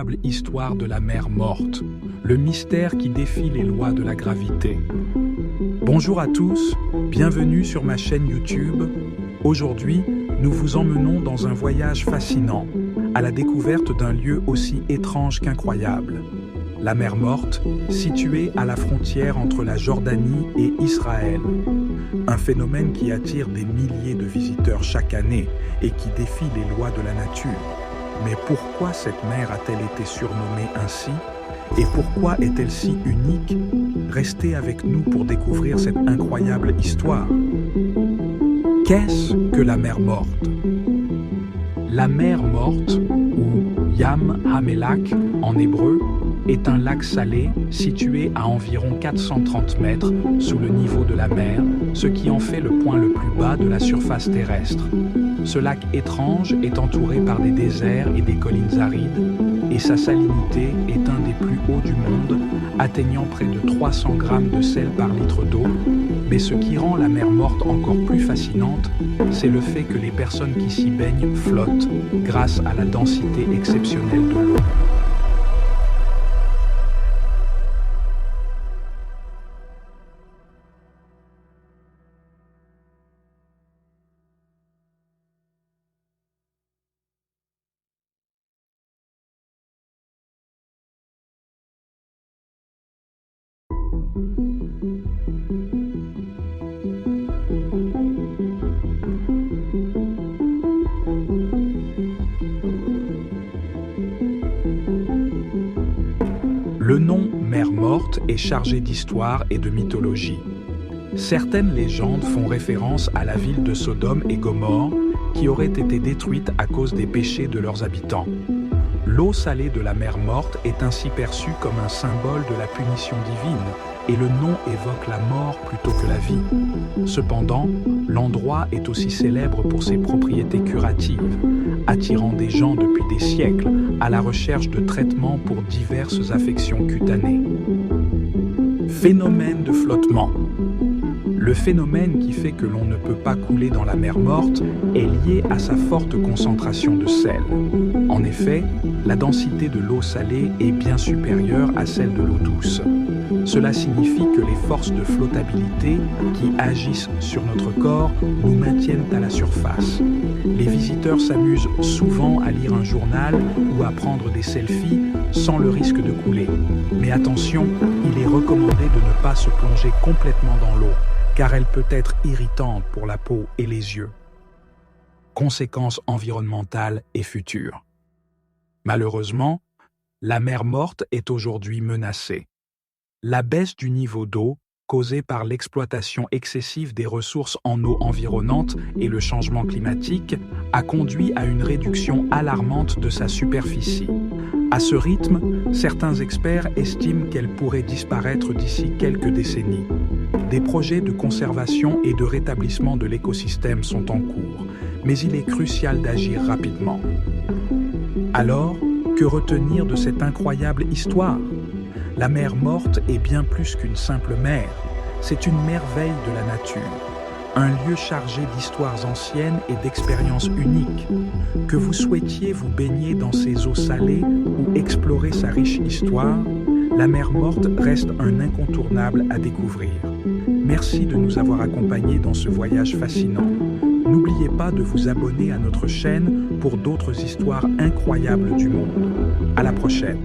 l'incroyable histoire de la mer morte, le mystère qui défie les lois de la gravité. Bonjour à tous, bienvenue sur ma chaîne YouTube. Aujourd'hui, nous vous emmenons dans un voyage fascinant, à la découverte d'un lieu aussi étrange qu'incroyable. La mer morte, située à la frontière entre la Jordanie et Israël. Un phénomène qui attire des milliers de visiteurs chaque année et qui défie les lois de la nature. Mais pourquoi cette mer a-t-elle été surnommée ainsi? Et pourquoi est-elle si unique? Restez avec nous pour découvrir cette incroyable histoire. Qu'est-ce que la mer morte? La mer morte, ou Yam HaMelach en hébreu, est un lac salé situé à environ 430 mètres sous le niveau de la mer, ce qui en fait le point le plus bas de la surface terrestre. Ce lac étrange est entouré par des déserts et des collines arides, et sa salinité est un des plus hauts du monde, atteignant près de 300 grammes de sel par litre d'eau. Mais ce qui rend la mer morte encore plus fascinante, c'est le fait que les personnes qui s'y baignent flottent grâce à la densité exceptionnelle de l'eau. Le nom mer morte est chargé d'histoire et de mythologie. Certaines légendes font référence à la ville de Sodome et Gomorrhe qui aurait été détruite à cause des péchés de leurs habitants. L'eau salée de la mer morte est ainsi perçue comme un symbole de la punition divine et le nom évoque la mort plutôt que la vie. Cependant, l'endroit est aussi célèbre pour ses propriétés curatives, attirant des gens depuis des siècles à la recherche de traitements pour diverses affections cutanées. Phénomène de flottement. Le phénomène qui fait que l'on ne peut pas couler dans la mer morte est lié à sa forte concentration de sel. En effet, la densité de l'eau salée est bien supérieure à celle de l'eau douce. Cela signifie que les forces de flottabilité qui agissent sur notre corps nous maintiennent à la surface. Les visiteurs s'amusent souvent à lire un journal ou à prendre des selfies sans le risque de couler. Mais attention, il est recommandé de ne pas se plonger complètement dans l'eau, car elle peut être irritante pour la peau et les yeux. Conséquences environnementales et futures. Malheureusement, la mer morte est aujourd'hui menacée. La baisse du niveau d'eau, causée par l'exploitation excessive des ressources en eau environnante et le changement climatique, a conduit à une réduction alarmante de sa superficie. À ce rythme, certains experts estiment qu'elle pourrait disparaître d'ici quelques décennies. Des projets de conservation et de rétablissement de l'écosystème sont en cours, mais il est crucial d'agir rapidement. Alors, que retenir de cette incroyable histoire? La mer morte est bien plus qu'une simple mer, c'est une merveille de la nature, un lieu chargé d'histoires anciennes et d'expériences uniques. Que vous souhaitiez vous baigner dans ses eaux salées ou explorer sa riche histoire, la mer morte reste un incontournable à découvrir. Merci de nous avoir accompagnés dans ce voyage fascinant. N'oubliez pas de vous abonner à notre chaîne pour d'autres histoires incroyables du monde. À la prochaine.